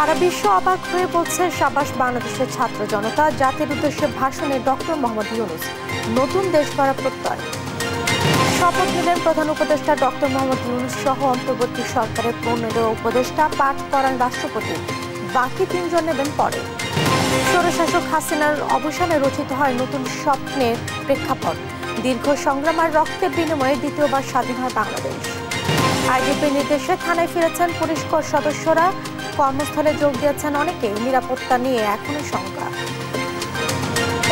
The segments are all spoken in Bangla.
সারা বিশ্ব অবাক হয়ে বলছে সাবাস বাংলাদেশের ছাত্র জনতা। জাতির উদ্দেশ্যে ভাষণে ডক্টর মোহাম্মদ ইউনূস নতুন দেশ গড়ার প্রত্যয়। শপথ নিলেন প্রধান উপদেষ্টা ডক্টর মোহাম্মদ ইউনূস সহ অন্তর্বর্তী সরকারের 15 উপদেষ্টা। পাঠ করান রাষ্ট্রপতি, বাকি 3 জন নেবেন পরে। স্বৈরশাসক হাসিনার অবসানে রচিত হয় নতুন স্বপ্নের প্রেক্ষাপট। দীর্ঘ সংগ্রাম আর রক্তের বিনিময়ে দ্বিতীয়বার স্বাধীন হয় বাংলাদেশ। আইজিপির নির্দেশে থানায় ফিরেছেন পুলিশ কোর সদস্যরা। কর্মস্থলে যোগ দিয়েছেন অনেকে। নিরাপত্তা নিয়ে এখনো শঙ্কা।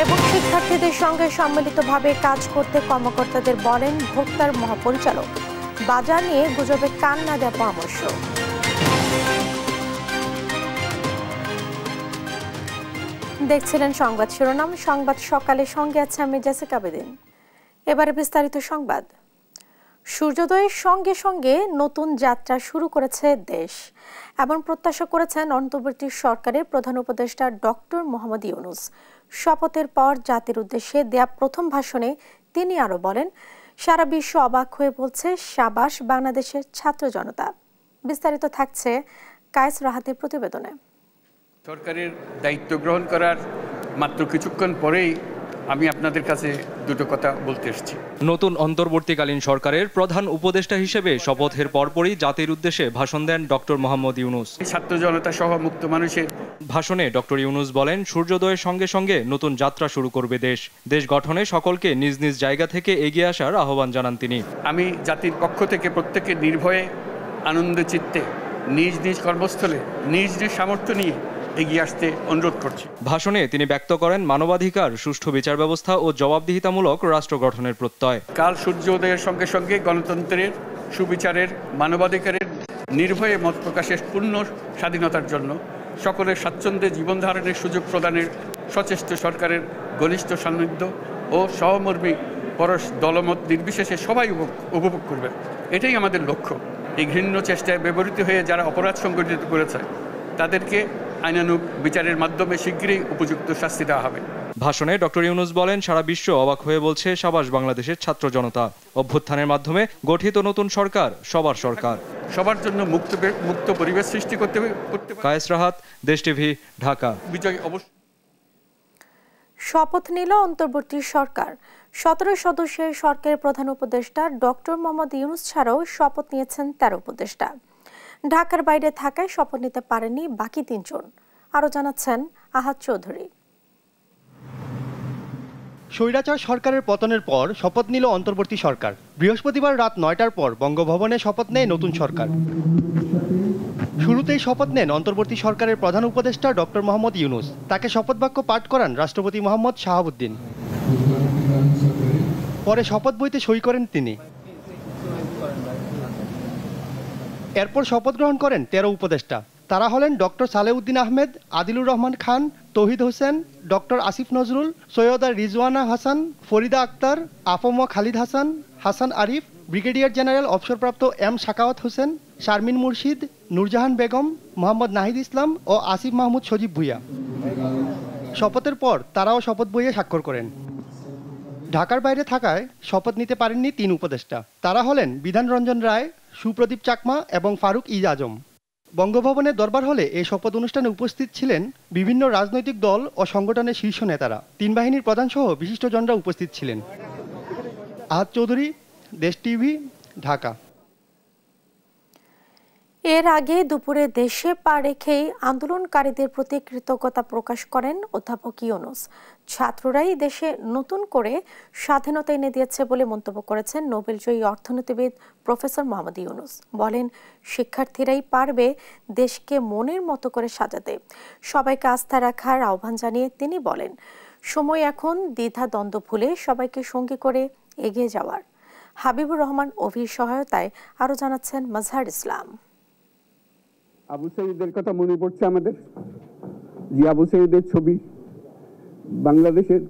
এবং শিক্ষার্থীদের সঙ্গে সম্মিলিতভাবে কাজ করতে কর্মকর্তাদের বলেন ভোক্তার মহাপরিচালক। বাজার নিয়ে গুজবে কান না দেওয়ার পরামর্শ। দেখছিলেন সংবাদ শিরোনাম। সংবাদ সকালে সঙ্গে আছে আমি জেসিকা বেদিন। এবারে বিস্তারিত সংবাদ। সূর্যোদয়ের সঙ্গে সঙ্গে নতুন যাত্রা শুরু করেছে দেশ, এমন প্রত্যাশা করেছেন অন্তর্বর্তী সরকারের প্রধান উপদেষ্টা ডক্টর মোহাম্মদ ইউনূস। শপথের পর জাতির উদ্দেশ্যে দেয়া প্রথম ভাষণে তিনি আরো বলেন, সারা বিশ্ব অবাক হয়ে বলছে সাবাস বাংলাদেশের ছাত্র জনতা। বিস্তারিত থাকছে কায়েস রাহাতের প্রতিবেদনে। সরকারের দায়িত্ব গ্রহণ করার মাত্র কিছুক্ষণ পরেই আমি আপনাদের কাছে দুটো কথা বলতে এসেছি। নতুন অন্তর্বর্তীকালীন সরকারের প্রধান উপদেষ্টা হিসেবে শপথের পরপরই জাতির উদ্দেশ্যে ভাষণ দেন ডক্টর মোহাম্মদ ইউনূস। ছাত্র জনতা সহ মুক্ত মানুষের ভাষণে ডক্টর ইউনূস বলেন, সূর্যোদয়ের সঙ্গে সঙ্গে নতুন যাত্রা শুরু করবে দেশ। দেশ গঠনে সকলকে নিজ নিজ জায়গা থেকে এগিয়ে আসার আহ্বান জানান তিনি। আমি জাতির পক্ষ থেকে প্রত্যেকে নির্ভয়ে আনন্দ চিত্তে নিজ নিজ কর্মস্থলে নিজ নিজ সামর্থ্য নিয়ে এগিয়ে আসতে অনুরোধ করছি। ভাষণে তিনি ব্যক্ত করেন মানবাধিকার, সুষ্ঠু বিচার ব্যবস্থা ও জবাবদিহিতামূলক রাষ্ট্র গঠনের প্রত্যয়। কাল সূর্যোদয়ের সঙ্গে সঙ্গে গণতন্ত্রের, সুবিচারের, মানবাধিকারের নির্ভয়ে মত প্রকাশের পূর্ণ স্বাধীনতার জন্য সকলের স্বাচ্ছন্দ্যে জীবন ধারণের সুযোগ প্রদানের সচেষ্ট সরকারের ঘনিষ্ঠ সান্নিধ্য ও সহমর্মী পরশ দলমত নির্বিশেষে সবাই উপভোগ করবে, এটাই আমাদের লক্ষ্য। এই ঘৃণ্য চেষ্টায় ব্যবহৃত হয়ে যারা অপরাধ সংগঠিত করেছে তাদেরকে আইনানুগ বিচারের মাধ্যমে শীঘ্রই উপযুক্ত শাস্তি দেওয়া হবে। ভাষণে ডক্টর ইউনূস বলেন, সারা বিশ্ব অবাক হয়ে বলছে সাবাস বাংলাদেশের ছাত্র জনতা। অভ্যুত্থানের মাধ্যমে গঠিত নতুন সরকার সবার সরকার, সবার জন্য মুক্ত পরিবেশ সৃষ্টি করতে হবে। কায়েস রাহাত, দেশ টিভি, ঢাকা। বিজয় অবশ্যই। শপথ নিল অন্তর্বর্তী সরকার। 17 সদস্যের সরকারের প্রধান উপদেষ্টা ডক্টর মোহাম্মদ ইউনূস ছাড়াও শপথ নিয়েছেন 13 উপদেষ্টা। ঢাকার বাইরে থাকায় শপথ নিতে পারেননি বাকি 3 জন। আরো জানাচ্ছেন আহাদ চৌধুরী। স্বৈরাচার সরকারের পতনের পর শপথ নিল অন্তর্বর্তী সরকার। বৃহস্পতিবার রাত 9টার পর বঙ্গভবনে শপথ নেয় নতুন সরকার। শুরুতেই শপথ নেন অন্তর্বর্তী সরকারের প্রধান উপদেষ্টা ডক্টর মোহাম্মদ ইউনূস। তাকে শপথ বাক্য পাঠ করান রাষ্ট্রপতি মোহাম্মদ শাহাবুদ্দিন। পরে শপথ বইতে সই করেন তিনি। এরপর শপথ গ্রহণ করেন 13 উপদেষ্টা। তারা হলেন doctor Saleuddin Ahmed, Adilur Rahman Khan, Touhid Hossain, doctor Asif Nazrul, Syeda Rizwana Hasan, Farida Akhter, AFM Khalid Hasan, Hasan Arif, brigadier general অবসরপ্রাপ্ত এম শাকাওয়াত হোসেন, শারমিন মুর্শিদ, নূরজাহান বেগম, মোহাম্মদ নাহিদ ইসলাম ও আসিফ মাহমুদ সজীব ভুইয়া। শপথের পর তারাও শপথ বইয়ে স্বাক্ষর করেন। ঢাকার বাইরে থাকায় শপথ নিতে পারেননি 3 উপদেষ্টা। তারা হলেন বিধান রঞ্জন রায়, সুপ্রদীপ চাকমা এবং ফারুক ই আজম। বঙ্গভবনের দরবার হলে এই শপথ অনুষ্ঠানে উপস্থিত ছিলেন বিভিন্ন রাজনৈতিক দল ও সংগঠনের শীর্ষ নেতারা। 3 বাহিনীর প্রধানসহ বিশিষ্টজনরা উপস্থিত ছিলেন। আহাদ চৌধুরী, দেশ টিভি, ঢাকা। এর আগে দুপুরে দেশে পা রেখেই আন্দোলনকারীদের প্রতি কৃতজ্ঞতা প্রকাশ করেন অধ্যাপক ইউনূস। ছাত্ররাই দেশে নতুন করে স্বাধীনতা এনে দিয়েছে বলে মন্তব্য করেছেন নোবেলজয়ী অর্থনীতিবিদ প্রফেসর মোহাম্মদ ইউনূস। বলেন, শিক্ষার্থীরাই পারবে দেশকে মনের মতো করে সাজাতে। সবাইকে আস্থা রাখার আহ্বান জানিয়ে তিনি বলেন, সময় এখন দ্বিধা দ্বন্দ্ব ভুলে সবাইকে সঙ্গী করে এগিয়ে যাওয়ার। হাবিবুর রহমান অভির সহায়তায় আরো জানাচ্ছেন মাজহার ইসলাম। আবু সাইদের কথা মনে পড়ছে আমাদের, যে আবু সাইদের ছবি বাংলাদেশের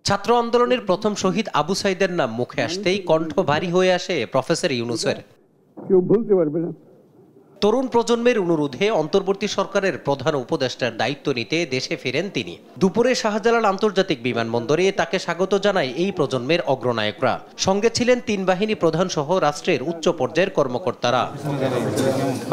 ছাত্র আন্দোলনের প্রথম শহীদ আবু সাইদের নাম মুখে আসতেই কণ্ঠ ভারী হয়ে আসে প্রফেসর ইউনূসের। কেউ ভুলতে পারবে না। তরুণ প্রজন্মের অনুরোধে অন্তর্বর্তী সরকারের প্রধান উপদেষ্টার দায়িত্ব নিতে দেশে ফেরেন তিনি। দুপুরে শাহজালাল আন্তর্জাতিক বিমানবন্দরে তাকে স্বাগত জানায় এই প্রজন্মের অগ্রনায়করা। সঙ্গে ছিলেন 3 বাহিনী প্রধান সহ রাষ্ট্রের উচ্চ পর্যায়ের কর্মকর্তারা।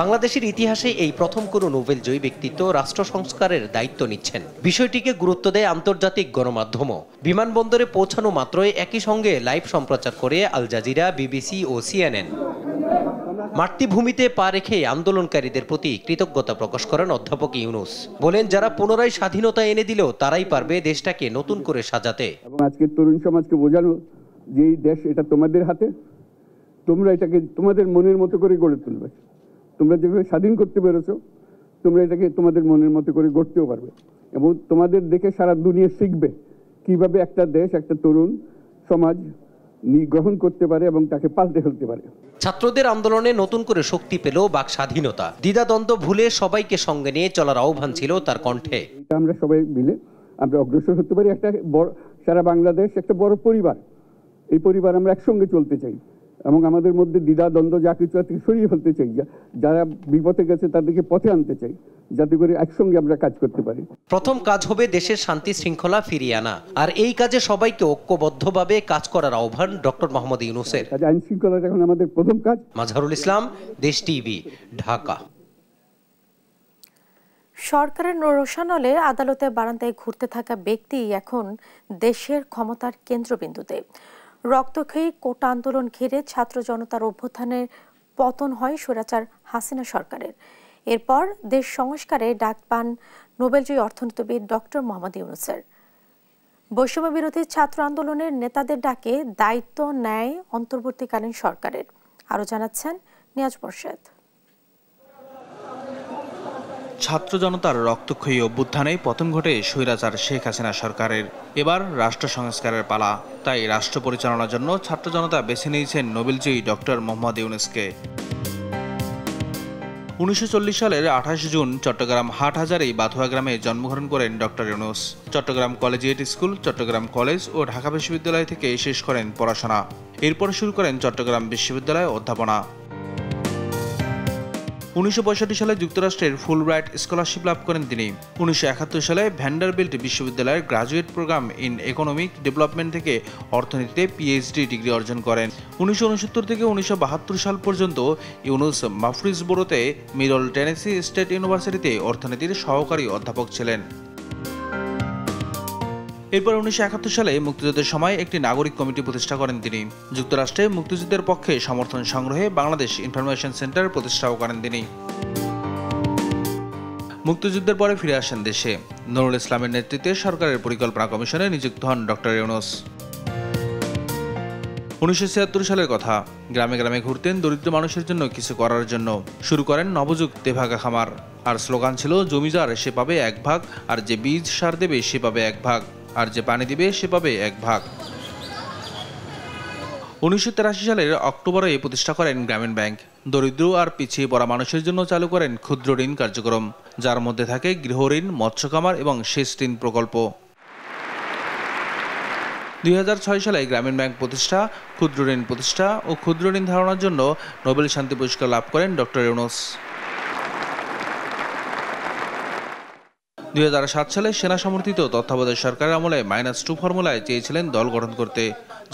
বাংলাদেশের ইতিহাসে এই প্রথম কোনো নোবেলজয়ী ব্যক্তিত্ব রাষ্ট্র সংস্কারের দায়িত্ব নিচ্ছেন। বিষয়টিকে গুরুত্ব দেয় আন্তর্জাতিক গণমাধ্যমও। বিমানবন্দরে পৌঁছানো মাত্রই একই সঙ্গে লাইভ সম্প্রচার করে আল জাজিরা, বিবিসি ও CNN। মাতৃভূমিতে পা রেখে আন্দোলনকারীদের প্রতি কৃতজ্ঞতা প্রকাশ করেন অধ্যাপক ইউনূস। বলেন, যারা পুনরায় স্বাধীনতা এনে দিল তারাই পারবে দেশটাকে নতুন করে সাজাতে। এবং আজকে তরুণ সমাজকে বোঝানো যে এই দেশ এটা তোমাদের হাতে, তোমরা এটাকে তোমাদের মনের মতো করে গড়ে তুলবে। তোমরা যেভাবে স্বাধীন করতে পেরেছো, তোমরা এটাকে তোমাদের মনের মতো করে গড়তেও পারবে। এবং তোমাদের দেখে সারা দুনিয়া শিখবে কিভাবে একটা দেশ, একটা তরুণ সমাজ গ্রহণ করতে পারে এবং তাকে পাল্টে ফেলতে পারে। ছাত্রদের আন্দোলনে নতুন করে শক্তি পেল বাক স্বাধীনতা। দ্বিধাদ্বন্দ্ব ভুলে সবাইকে সঙ্গে নিয়ে চলার আহ্বান ছিল তার কণ্ঠে। আমরা সবাই মিলে আমরা অগ্রসর হতে পারি। একটা বড় সারা বাংলাদেশ একটা বড় পরিবার। এই পরিবার আমরা একসঙ্গে চলতে চাই এবং আমাদের মধ্যে দ্বিধাদ্বন্দ্ব যা কিছু থেকে সরিয়ে ফেলতে চাই। যারা বিপথে গেছে তাদেরকে পথে আনতে চাই, যাতে করে একসঙ্গে আমরা কাজ করতে পারি। প্রথম কাজ হবে দেশের শান্তি শৃঙ্খলা ফিরিয়ে আনা, আর এই কাজে সবাইকে ঐক্যবদ্ধভাবে কাজ করার আহ্বান ডক্টর মোহাম্মদ ইউনূসের। আইন শৃঙ্খলাটা এখন আমাদের প্রথম কাজ। মাজহারুল ইসলাম, দেশ টিভি, ঢাকা। সরকারের রোষানলে আদালতের বারান্দায় ঘুরতে থাকা ব্যক্তি এখন দেশের ক্ষমতার কেন্দ্রবিন্দুতে। রক্তক্ষয়ী কোটা আন্দোলন ঘিরে ছাত্র জনতার অভ্যুত্থানের পতন হয় স্বৈরাচার হাসিনা সরকারের। এরপর দেশ সংস্কারে ডাক পান নোবেলজয়ী অর্থনীতিবিদ ডক্টর মোহাম্মদ ইউনূসের। বৈষম্য বিরোধী ছাত্র আন্দোলনের নেতাদের ডাকে দায়িত্ব নেয় অন্তর্বর্তীকালীন সরকারের। আরও জানাচ্ছেন নিয়াজ মোর্শেদ। ছাত্র জনতার রক্তক্ষয়ী অভ্যুত্থানে পতন ঘটে স্বৈরাচার শেখ হাসিনা সরকারের। এবার রাষ্ট্র সংস্কারের পালা। তাই রাষ্ট্র পরিচালনার জন্য ছাত্র জনতা বেছে নিয়েছেন নোবেলজয়ী ডক্টর মোহাম্মদ ইউনূসকে। 1940 সালের 28 জুন চট্টগ্রাম হাটহাজারী বাথুয়া গ্রামে জন্মগ্রহণ করেন doctor Yunus. Chittagong collegiate school, Chittagong college ও ঢাকা বিশ্ববিদ্যালয় থেকে শেষ করেন পড়াশোনা। এরপর শুরু করেন চট্টগ্রাম বিশ্ববিদ্যালয়ে অধ্যাপনা। 1965 সালে যুক্তরাষ্ট্রের ফুলব্রাইট স্কলারশিপ লাভ করেন তিনি। 1971 সালে ভ্যান্ডারবিল্ট বিশ্ববিদ্যালয়ের graduate programme in economic development থেকে অর্থনীতিতে PhD ডিগ্রি অর্জন করেন। 1969 থেকে 1972 সাল পর্যন্ত ইউনূস মাফ্রিসবোরোতে মিডল টেনেসি স্টেট ইউনিভার্সিটিতে অর্থনীতির সহকারী অধ্যাপক ছিলেন। এরপর 1971 সালে মুক্তিযুদ্ধের সময় একটি নাগরিক কমিটি প্রতিষ্ঠা করেন তিনি। যুক্তরাষ্ট্রে মুক্তিযুদ্ধের পক্ষে সমর্থন সংগ্রহে বাংলাদেশ ইনফরমেশন সেন্টার প্রতিষ্ঠাও করেন তিনি। মুক্তিযুদ্ধের পরে ফিরে আসেন দেশে। নুরুল ইসলামের নেতৃত্বে সরকারের পরিকল্পনা কমিশনে নিযুক্ত হন ডক্টর ইউনূস। 1976 সালের কথা। গ্রামে গ্রামে ঘুরতেন দরিদ্র মানুষের জন্য কিছু করার জন্য। শুরু করেন নবযুগ তেভাগা খামার। আর স্লোগান ছিল, জমি যার সে পাবে 1 ভাগ, আর যে বীজ সার দেবে সে পাবে 1 ভাগ, আর যে পানি দিবে সে পাবে 1 ভাগ। 1983 সালের অক্টোবরে প্রতিষ্ঠা করেন গ্রামীণ ব্যাংক। দরিদ্র আর পিছিয়ে পড়া মানুষের জন্য চালু করেন ক্ষুদ্র ঋণ কার্যক্রম, যার মধ্যে থাকে গৃহঋণ, মৎস্য খামার এবং সেচ ঋণ প্রকল্প। 2006 সালে গ্রামীণ ব্যাংক প্রতিষ্ঠা, ক্ষুদ্র ঋণ প্রতিষ্ঠা ও ক্ষুদ্র ঋণ ধারণার জন্য নোবেল শান্তি পুরস্কার লাভ করেন ডক্টর ইউনূস। 2007 সালে সেনা সমর্থিত তত্ত্বাবধায়ক সরকারের আমলে -2 ফর্মুলায় চেয়েছিলেন দল গঠন করতে,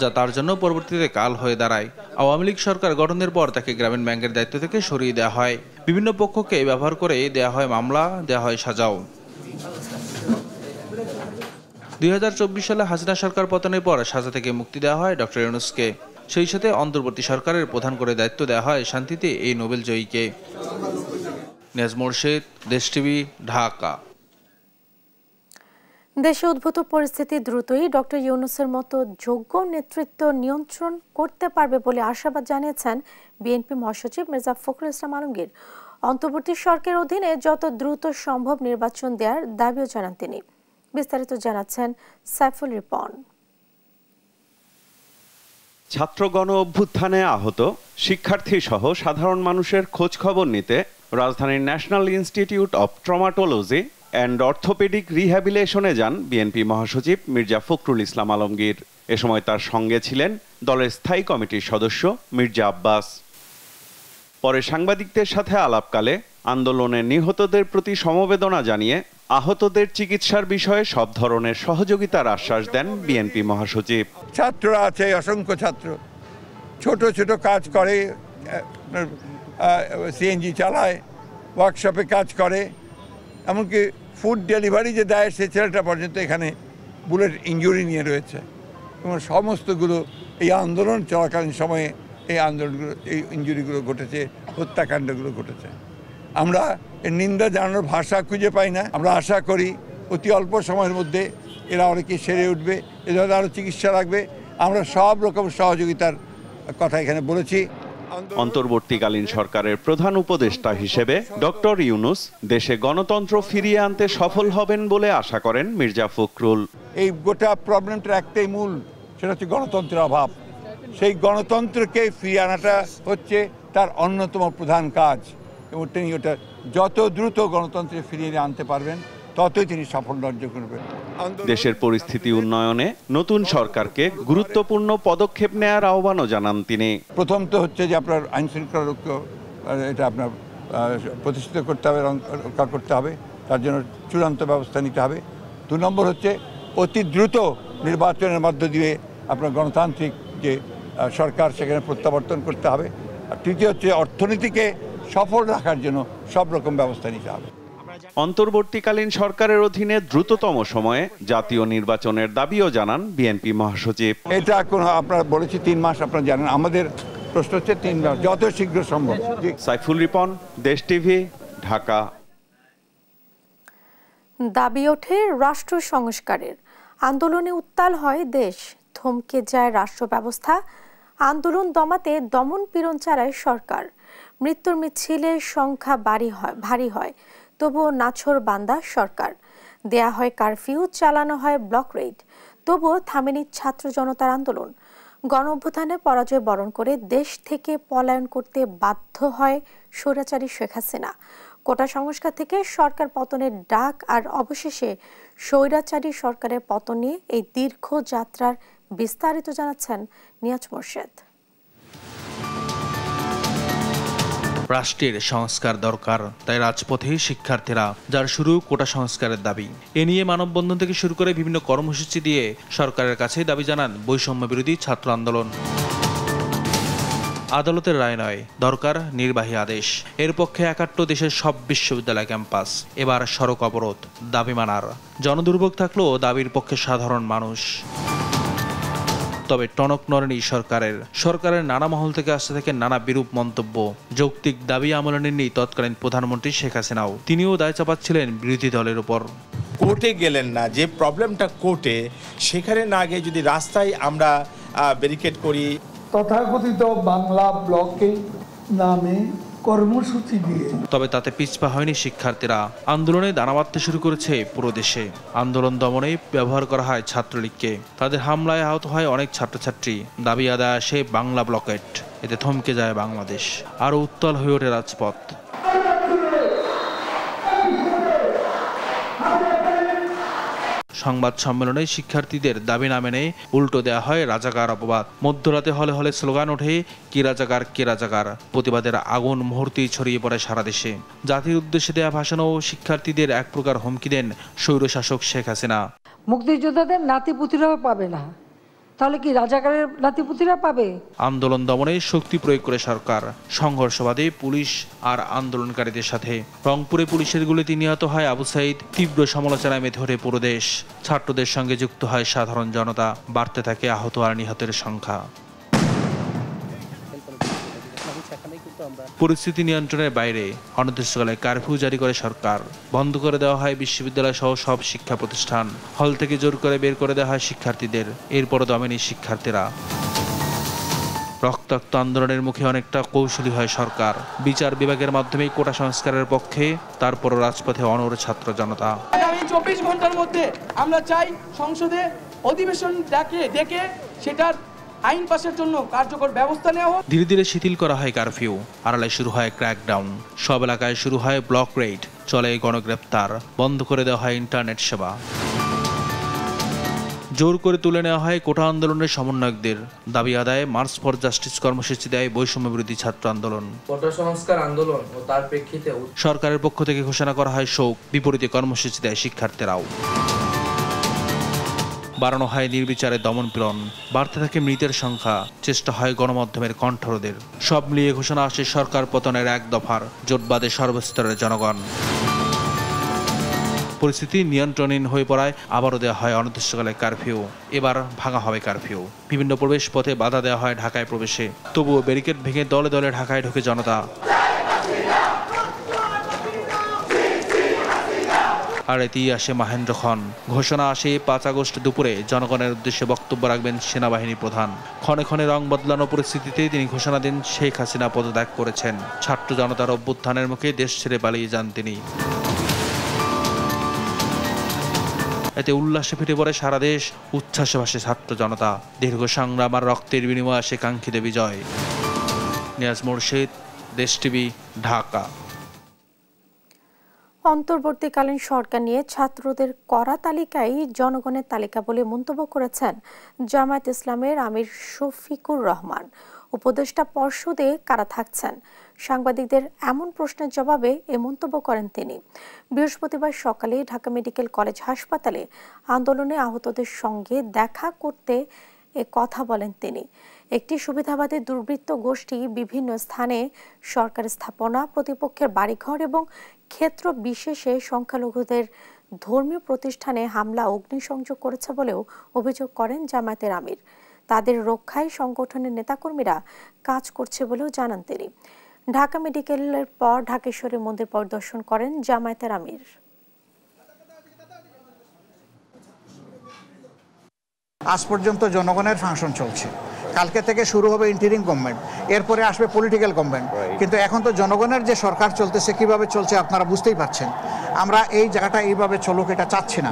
যা তার জন্য পরবর্তীতে কাল হয়ে দাঁড়ায়। আওয়ামী লীগ সরকার গঠনের পর তাকে গ্রামীণ ব্যাংকের দায়িত্ব থেকে সরিয়ে দেওয়া হয়। বিভিন্ন পক্ষকে ব্যবহার করে দেওয়া হয় মামলা, দেওয়া হয় সাজাও। 2024 সালে হাসিনা সরকার পতনের পর সাজা থেকে মুক্তি দেওয়া হয় ডক্টর ইউনূসকে। সেই সাথে অন্তর্বর্তী সরকারের প্রধান করে দায়িত্ব দেওয়া হয় শান্তিতে এই নোবেল জয়ীকে। নিয়াজ মোর্শেদ, দেশ টিভি, ঢাকা। দেশে উদ্ভূত পরিস্থিতি দ্রুতই ডক্টর ইউনূসের মতো যোগ্য নেতৃত্ব নিয়ন্ত্রণ করতে পারবে বলে আশাবাদ জানিয়েছেন বিএনপি মহাসচিব মির্জা ফখরুল ইসলাম আলমগীর। অন্তর্বর্তী সরকারের অধীনে যত দ্রুত সম্ভব নির্বাচন দেওয়ার দাবিও জানান তিনি। বিস্তারিত জানাচ্ছেন সাইফুল রিপন। ছাত্র গণ অভ্যুত্থানে আহত শিক্ষার্থী সহ সাধারণ মানুষের খোঁজ খবর নিতে রাজধানীর national institute of traumatology and orthopaedic রিহ্যাবিলিটেশনে যান বিএনপি মহাসচিব মির্জা ফখরুল ইসলাম আলমগীর। এ সময় তার সঙ্গে ছিলেন দলের স্থায়ী কমিটির সদস্য মির্জা আব্বাস। পরে সাংবাদিকদের সাথে আলাপকালে আন্দোলনে নিহতদের প্রতি সমবেদনা জানিয়ে আহতদের চিকিৎসার বিষয়ে সব ধরনের সহযোগিতার আশ্বাস দেন বিএনপি মহাসচিব। ছাত্ররা আছে, অসংখ্য ছাত্র ছোট ছোট কাজ করে, সিএনজি চালায়, ওয়ার্কশপে কাজ করে, এমনকি ফুড ডেলিভারি যে দেয় সে ছেলেটা পর্যন্ত এখানে বুলেট ইনজুরি নিয়ে রয়েছে। এবং সমস্তগুলো এই আন্দোলন চলাকালীন সময়ে এই আন্দোলনগুলো, এই ইনজুরিগুলো ঘটেছে, হত্যাকাণ্ডগুলো ঘটেছে। আমরা এর নিন্দা জানানোর ভাষা খুঁজে পাই না। আমরা আশা করি অতি অল্প সময়ের মধ্যে এরা অনেকে সেরে উঠবে, এদের আরও চিকিৎসা লাগবে। আমরা সব রকম সহযোগিতার কথা এখানে বলেছি। অন্তর্বর্তীকালীন সরকারের প্রধান উপদেষ্টা হিসেবে ডক্টর ইউনূস দেশে গণতন্ত্র ফিরিয়ে আনতে সফল হবেন বলে আশা করেন মির্জা ফখরুল। এই গোটা প্রবলেমটার একটাই মূল, সেটা হচ্ছে গণতন্ত্রের অভাব। সেই গণতন্ত্রকে ফিরিয়ে আনাটা হচ্ছে তার অন্যতম প্রধান কাজ, এবং তিনি ওটা যত দ্রুত গণতন্ত্রে ফিরিয়ে আনতে পারবেন ততই তিনি সাফল্য অর্জন করবেন। দেশের পরিস্থিতি উন্নয়নে নতুন সরকারকে গুরুত্বপূর্ণ পদক্ষেপ নেওয়ার আহ্বানও জানান তিনি। প্রথম তো হচ্ছে যে আপনার আইন শৃঙ্খলা এটা আপনার প্রতিষ্ঠিত করতে হবে, রক্ষা করতে হবে, তার জন্য চূড়ান্ত ব্যবস্থা নিতে হবে। 2 নম্বর হচ্ছে অতি দ্রুত নির্বাচনের মধ্য দিয়ে আপনার গণতান্ত্রিক যে সরকার সেখানে প্রত্যাবর্তন করতে হবে। আর তৃতীয় হচ্ছে অর্থনীতিকে সফল রাখার জন্য সব রকম ব্যবস্থা নিতে হবে। অন্তর্বর্তীকালীন সরকারের অধীনে দ্রুততম সময়ে জাতীয় নির্বাচনের দাবিও জানান বিএনপি মহাসচিব। এটা এখন আপনারা বলেছি 3 মাস, আপনারা জানেন, আমাদের প্রশ্ন হচ্ছে 3 মাস, যত শীঘ্র সম্ভব। সাইফুল রিপন, দেশ টিভি, ঢাকা। দাবি ওঠে রাষ্ট্র সংস্কারের, আন্দোলনে উত্তাল হয় দেশ, থমকে যায় রাষ্ট্র ব্যবস্থা, আন্দোলন দমাতে দমন পীড়ন চালায় সরকার, মৃত্যুর মিছিলে সংখ্যা ভারী হয়, তবুও নাছোড়বান্দা সরকার, দেয়া হয় কারফিউ, চালানো হয় ব্লক রেড, তবুও থামেনি ছাত্র জনতার আন্দোলন। গণ অভ্যুত্থানে পরাজয় বরণ করে দেশ থেকে পলায়ন করতে বাধ্য হয় স্বৈরাচারী শেখ হাসিনা। কোটা সংস্কার থেকে সরকার পতনের ডাক আর অবশেষে স্বৈরাচারী সরকারের পতন নিয়ে এই দীর্ঘ যাত্রার বিস্তারিত জানাচ্ছেন নিয়াজ মোর্শেদ। রাষ্ট্রের সংস্কার দরকার, তাই রাজপথে শিক্ষার্থীরা, যার শুরু কোটা সংস্কারের দাবি। এ নিয়ে মানববন্ধন থেকে শুরু করে বিভিন্ন কর্মসূচি দিয়ে সরকারের কাছে দাবি জানান বৈষম্য বিরোধী ছাত্র আন্দোলন। আদালতের রায় নয়, দরকার নির্বাহী আদেশ। এর পক্ষে একাট্ট দেশের সব বিশ্ববিদ্যালয় ক্যাম্পাস। এবার সড়ক অবরোধ, দাবি মানার। জনদুর্ভোগ থাকলেও দাবির পক্ষে সাধারণ মানুষ। তবে টনক নড়েনি সরকারের নানা মহল থেকে আসতে থাকে নানা বিরূপ মন্তব্য। যৌক্তিক দাবি আমলে নেননি তৎকালীন প্রধানমন্ত্রী শেখ হাসিনাও। তিনিও দায় চাপাচ্ছিলেন বিরোধী দলের উপর। কোর্টে গেলেন না, যে প্রবলেমটা কোর্টে, সেখানে না গিয়ে যদি রাস্তায় আমরা ব্যারিকেড করি, তথাকথিত বাংলা ব্লকে নামে কর্মসূচি দিয়ে, তবে তাতে পিছপা হয়নি শিক্ষার্থীরা। আন্দোলনে দানা বাঁধতে শুরু করেছে পুরো দেশে। আন্দোলন দমনে ব্যবহার করা হয় ছাত্রলীগকে, তাদের হামলায় আহত হয় অনেক ছাত্রছাত্রী। দাবি আদায় আসে বাংলা ব্লকেট, এতে থমকে যায় বাংলাদেশ, আরও উত্তাল হয়ে ওঠে রাজপথ। সংবাদ সম্মেলনে শিক্ষার্থীদের দাবি না মেনে উল্টো দেওয়া হয় রাজাকার অপবাদ। মধ্যরাতে হলে হলে স্লোগান ওঠে, কে রাজাকার কে রাজাকার। প্রতিবাদের আগুন মুহূর্তেই ছড়িয়ে পড়ে সারা দেশে। জাতির উদ্দেশ্যে দেয়া ভাষণও শিক্ষার্থীদের এক প্রকার হুমকি দেন স্বৈরশাসক শেখ হাসিনা। মুক্তিযোদ্ধাদের নাতিপুতিরাও পাবে না, তাহলে কি রাজাকারের নাতিপুতিরা পাবে? আন্দোলন দমনে শক্তি প্রয়োগ করে সরকার। সংঘর্ষবাদে পুলিশ আর আন্দোলনকারীদের সাথে। রংপুরে পুলিশের গুলিতে নিহত হয় আবু সাইদ। তীব্র সমালোচনায় মেতে ওঠে পুরো দেশ। ছাত্রদের সঙ্গে যুক্ত হয় সাধারণ জনতা। বাড়তে থাকে আহত আর নিহতের সংখ্যা। পরিস্থিতি নিয়ন্ত্রণের বাইরে অনির্দিষ্টকালে কারফিউ জারি করে সরকার। বন্ধ করে দেওয়া হয় বিশ্ববিদ্যালয় সহ সব শিক্ষা প্রতিষ্ঠান। হল থেকে জোর করে বের করে দেওয়া হয় শিক্ষার্থীদের। এরপরও দমেনি শিক্ষার্থীরা। রক্তাক্ত আন্দোলনের মুখে অনেকটা কৌশলী হয় সরকার। বিচার বিভাগের মাধ্যমে কোটা সংস্কারের পক্ষে, তারপরও রাজপথে অনড় ছাত্র জনতা। আগামী 24 ঘন্টার মধ্যে আমরা চাই সংসদে অধিবেশন ডেকে সেটার আইন পাশের জন্য কার্যকর ব্যবস্থা নেওয়া হোক। ধীরে ধীরে শিথিল করা হয় কারফিউ। আড়ালে শুরু হয় ক্র্যাকডাউন। সব এলাকায় শুরু হয় ব্লক রেড। চলে গণগ্রেপ্তার। বন্ধ করে দেওয়া হয় ইন্টারনেট সেবা। জোর করে তুলে নেওয়া হয় কোটা আন্দোলনের সমন্বয়কদের। দাবি আদায়ে মার্চ ফর জাস্টিস কর্মসূচি দেয় বৈষম্য বিরোধী ছাত্র আন্দোলন। কোটা সংস্কার আন্দোলন ও তার প্রেক্ষিতে সরকারের পক্ষ থেকে ঘোষণা করা হয় শোক, বিপরীতে কর্মসূচি দেয় শিক্ষার্থীরাও। বাড়ানো হয় নির্বিচারে দমন-পীড়ন, বাড়তে থাকে মৃতের সংখ্যা, চেষ্টা হয় গণমাধ্যমের কণ্ঠরোধের। সব মিলিয়ে ঘোষণা আসে সরকার পতনের এক দফার, জোটবাদে সর্বস্তরের জনগণ। পরিস্থিতি নিয়ন্ত্রণহীন হয়ে পড়ায় আবারও দেওয়া হয় অনির্দিষ্টকালে কারফিউ। এবার ভাঙা হবে কারফিউ। বিভিন্ন প্রবেশ পথে বাধা দেওয়া হয় ঢাকায় প্রবেশে। তবুও ব্যারিকেড ভেঙে দলে দলে ঢাকায় ঢুকে জনতা। আর এতেই আসে মাহেন্দ্র খন। ঘোষণা আসে 5 আগস্ট দুপুরে জনগণের উদ্দেশ্যে বক্তব্য রাখবেন সেনাবাহিনী প্রধান। ক্ষণে ক্ষণে রং বদলানো পরিস্থিতিতে তিনি ঘোষণা দেন শেখ হাসিনা পদত্যাগ করেছেন। ছাত্র জনতার অভ্যুত্থানের মুখে দেশ ছেড়ে পালিয়ে যান তিনি। এতে উল্লাসে ফিরে পড়ে সারা দেশ, উচ্ছ্বাসে ভাসে ছাত্র জনতা। দীর্ঘ সংগ্রাম আর রক্তের বিনিময়ে আসে কাঙ্ক্ষিত বিজয়। নিয়াজ মুর্শিদ, দেশ টিভি, ঢাকা। অন্তর্বর্তীকালীন সরকার নিয়ে ছাত্রদের করা তালিকায় জনগণের তালিকা বলে মন্তব্য করেছেন জামায়াত ইসলামের আমির শফিকুর রহমান। উপদেষ্টা পর্ষদে কারা থাকছেন? সাংবাদিকদের এমন প্রশ্নের জবাবে এ মন্তব্য করেন তিনি। বৃহস্পতিবার সকালে ঢাকা মেডিকেল কলেজ হাসপাতালে আন্দোলনে আহতদের সঙ্গে দেখা করতে এ কথা বলেন তিনি। একটি সুবিধাবাদী দুর্বৃত্ত গোষ্ঠী বিভিন্ন স্থানে সরকারি স্থাপনা, প্রতিপক্ষের বাড়িঘর এবং ক্ষেত্র বিশেষে সংখ্যালঘুদের ধর্মীয় প্রতিষ্ঠানে হামলা, অগ্নিসংযোগ করেছে বলেও অভিযোগ করেন জামায়াতের আমির। তাদের রক্ষায় সংগঠনের নেতাকর্মীরা কাজ করছে বলেও জানান তিনি। ঢাকা মেডিকেলের পর ঢাকেশ্বরী মন্দির পরিদর্শন করেন জামায়াতের আমির। আজ পর্যন্ত জনগণের ফাংশন চলছে। কালকে থেকে শুরু হবে ইন্টারিম গভর্নমেন্ট, এরপরে আসবে পলিটিক্যাল গভর্নমেন্ট। কিন্তু এখন তো জনগণের যে সরকার চলতেছে, কিভাবে চলছে আপনারা বুঝতেই পারছেন। আমরা এই জায়গাটা এইভাবে চলুক এটা চাচ্ছি না।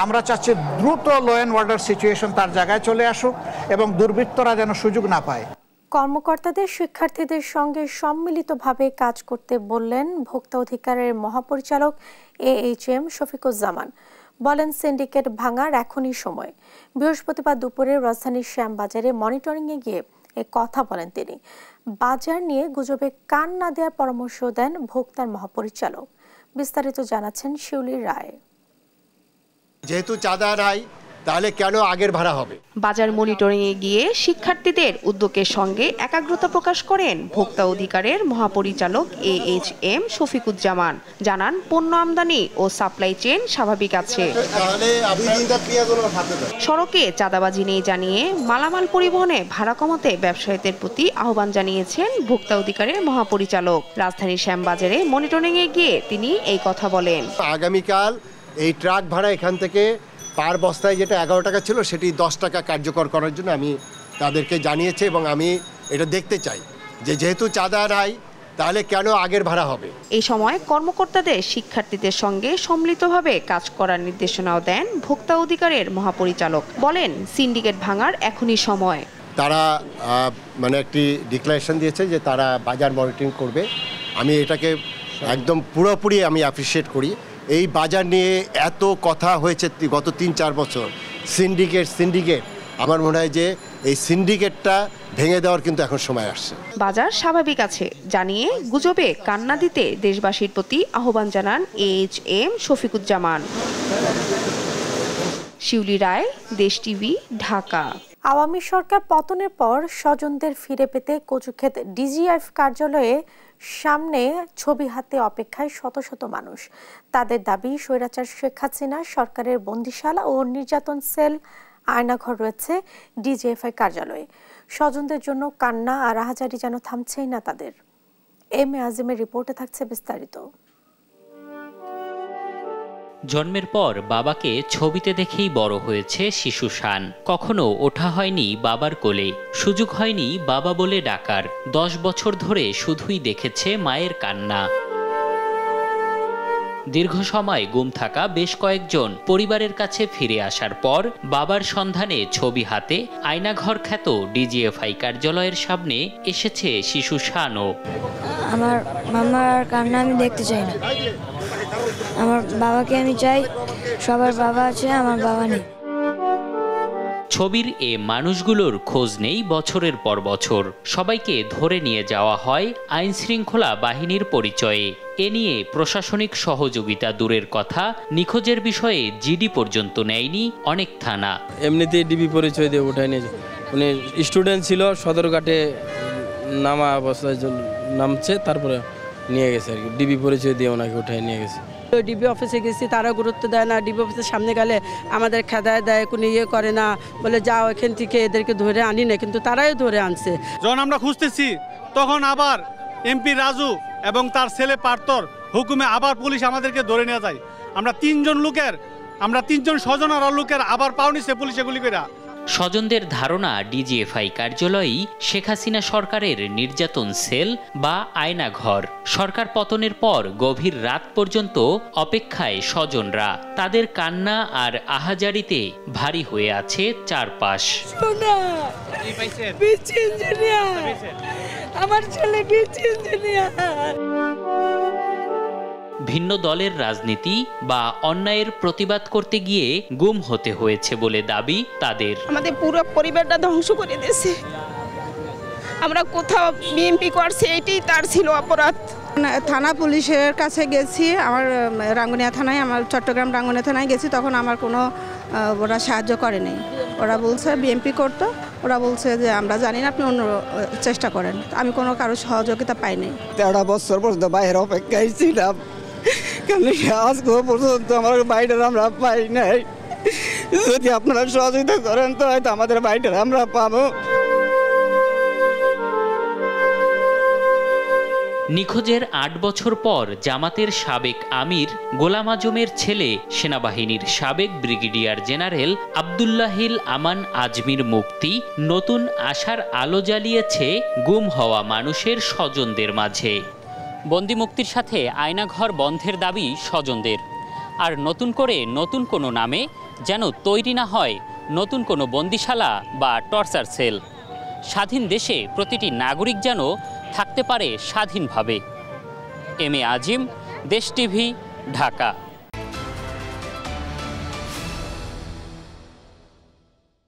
আমরা চাচ্ছি দ্রুত ল অ্যান্ড অর্ডার সিচুয়েশন তার জায়গায় চলে আসুক এবং দুর্বৃত্তরা যেন সুযোগ না পায়। কর্মকর্তাদের শিক্ষার্থীদের সঙ্গে সম্মিলিতভাবে কাজ করতে বললেন ভোক্তা অধিকারের মহাপরিচালক AHM শফিকুজ্জামান। বলেন, সিন্ডিকেট ভাঙার এখনই সময়। বৃহস্পতিবার দুপুরে রাজধানীর শ্যামবাজারে মনিটরিংয়ে গিয়ে এ কথা বলেন তিনি। বাজার নিয়ে গুজবে কান না দেওয়ার পরামর্শ দেন ভোক্তার মহাপরিচালক। বিস্তারিত জানাচ্ছেন শিউলি রায়। যেহেতু চাঁদা নাই, তাহলে কেন আগের ভাড়া হবে? বাজার মনিটরিংয়ে গিয়ে শিক্ষার্থীদের উদ্যোগের সঙ্গে একাগ্রতা প্রকাশ করেন ভোক্তা অধিকারের মহাপরিচালক AHM শফিকুজ্জামান। জানান, পণ্য আমদানি ও সাপ্লাই চেইন স্বাভাবিক আছে। সড়কে চাঁদাবাজি নেই জানিয়ে মালামাল পরিবহনে ভাড়া কমাতে ব্যবসায়ীদের প্রতি আহ্বান জানিয়েছেন ভোক্তা অধিকারের মহাপরিচালক। রাজধানীর শ্যামবাজারে মনিটরিংয়ে গিয়ে তিনি এই কথা বলেন। আগামীকাল এই ট্রাক ভাড়া এখান থেকে পার বস্তায় যেটা 11 টাকা ছিল সেটি 10 টাকা কার্যকর করার জন্য আমি তাদেরকে জানিয়েছি এবং আমি এটা দেখতে চাই যে যেহেতু চাঁদা নাই, তাহলে কেন আগের ভাড়া হবে। এই সময় কর্মকর্তাদের শিক্ষার্থীদের সঙ্গে সম্মিলিতভাবে কাজ করার নির্দেশনাও দেন ভোক্তা অধিকারের মহাপরিচালক। বলেন, সিন্ডিকেট ভাঙার এখনই সময়। তারা মানে একটি ডিক্লারেশন দিয়েছে যে তারা বাজার মনিটরিং করবে। আমি এটাকে একদম পুরোপুরি আমি অ্যাপ্রিসিয়েট করি। এই বাজার নিয়ে এত কথা হয়েছে গত 3-4 বছর, সিন্ডিকেট। আমার মনে হয় যে এই সিন্ডিকেটটা ভেঙে দেওয়ার কিন্তু এখন সময় আসছে। বাজার স্বাভাবিক আছে জানিয়ে গুজবে কান্না দিতে দেশবাসীর প্রতি আহ্বান জানান AHM শফিকুজ্জামান। শিউলি রায়, দেশ টিভি, ঢাকা। আওয়ামী সরকার পতনের পর স্বজনদের ফিরে পেতে কচুক্ষেত DGF কার্যালয়ে সামনে ছবি হাতে অপেক্ষায় শত শত মানুষ। তাদের দাবি, স্বৈরাচার শেখ হাসিনা সরকারের বন্দিশালা ও নির্যাতন সেল আয়নাঘর রয়েছে DGFI কার্যালয়ে। স্বজনদের জন্য কান্না আর আহাজারি যেন থামছেই না তাদের। এম এ আজিমের রিপোর্টে থাকছে বিস্তারিত। জন্মের পর বাবাকে ছবিতে দেখেই বড় হয়েছে শিশু শান। কখনো ওঠা হয়নি বাবার কোলে, সুযোগ হয়নি বাবা বলে ডাকার। 10 বছর ধরে শুধুই দেখেছে মায়ের কান্না। দীর্ঘ সময় গুম থাকা বেশ কয়েকজন পরিবারের কাছে ফিরে আসার পর বাবার সন্ধানে ছবি হাতে আয়নাঘর খ্যাত DGFI কার্যালয়ের সামনে এসেছে শিশু শানও। আমার মামার কান্না আমি দেখতে চাই না। আমার বাবাকে আমি চাই। সবার বাবা আছে, আমার বাবা নেই। ছবির এ মানুষগুলোর খোঁজ নেই বছরের পর বছর। সবাইকে ধরে নিয়ে যাওয়া হয় আইনশৃঙ্খলা বাহিনীর পরিচয়ে। এ নিয়ে প্রশাসনিক সহযোগিতা দূরের কথা, নিখোঁজের বিষয়ে জিডি পর্যন্ত নেয়নি অনেক থানা। এমনিতেই ডিবি পরিচয় দিয়ে উঠায় নিয়ে উনি স্টুডেন্ট ছিল, সদরঘাটে নামা অবস্থায় নামছে, তারপরে নিয়ে গেছে আর কি, ডিবি পরিচয় দিয়ে ওনাকে উঠায় নিয়ে গেছে। ডিবি অফিসে গেছি, তারা গুরুত্ব দেয় না। ডিবি অফিসের সামনে গেলে আমাদের খেদায় দেয়, কোনো ইয়ে করে না, বলে যাও এখান থেকে, এদেরকে ধরে আনি না, কিন্তু তারাই ধরে আনছে। যখন আমরা খুঁজতেছি তখন আবার এমপি রাজু এবং তার ছেলে পার্থর হুকুমে আবার পুলিশ আমাদেরকে ধরে নিয়ে যায়। আমরা তিনজন স্বজন আর লোকের আবার পাও নিছে পুলিশে গুলি করে। স্বজনদের ধারণা ডিজিএফআই কার্যালয়ই শেখ হাসিনা সরকারের নির্যাতন সেল বা আয়নাঘর। সরকার পতনের পর গভীর রাত পর্যন্ত অপেক্ষায় স্বজনরা। তাদের কান্না আর আহাজারিতে ভারী হয়ে আছে চারপাশ। আমার ছেলে ইঞ্জিনিয়ার। ভিন্ন দলের রাজনীতি বা অন্যায়ের প্রতিবাদ করতে গিয়ে গুম হতে হয়েছে বলে দাবি তাদের। আমাদের পুরো পরিবারটা ধ্বংস করে দিয়েছে। আমরা কোথাও বিএমপি করছি, এটাই তার ছিল অপরাধ। থানা পুলিশের কাছে গেছি, আমার রাঙ্গুনিয়া থানায়, আমার চট্টগ্রাম রাঙ্গুনিয়া থানায় গেছি, তখন আমার কোনো ওরা সাহায্য করেনি। ওরা বলছে বিএমপি করতো, ওরা বলছে যে আমরা জানি না, আপনি অন্য চেষ্টা করেন। আমি কোনো কারো সহযোগিতা পাইনি। 13 বছর পর্যন্ত বাইরে অপেক্ষায় ছিলাম, কিন্তু আজ পর্যন্ত আমার বাইরে আমরা পাই নাই। যদি আপনারা সহযোগিতা করেন তো হয়তো আমাদের বাইরে আমরা পাবো। নিখোঁজের 8 বছর পর জামাতের সাবেক আমির গোলাম আজমের ছেলে সেনাবাহিনীর সাবেক ব্রিগেডিয়ার জেনারেল আব্দুল্লাহিল আমান আজমির মুক্তি নতুন আশার আলো জ্বালিয়েছে গুম হওয়া মানুষের স্বজনদের মাঝে। বন্দি মুক্তির সাথে আয়নাঘর বন্ধের দাবি স্বজনদের। আর নতুন করে নতুন কোনো নামে যেন তৈরি না হয় নতুন কোনো বন্দিশালা বা টর্চার সেল। স্বাধীন দেশে প্রতিটি নাগরিক যেন থাকতে পারে স্বাধীনভাবে। এম এ আজিম, দেশ টিভি, ঢাকা।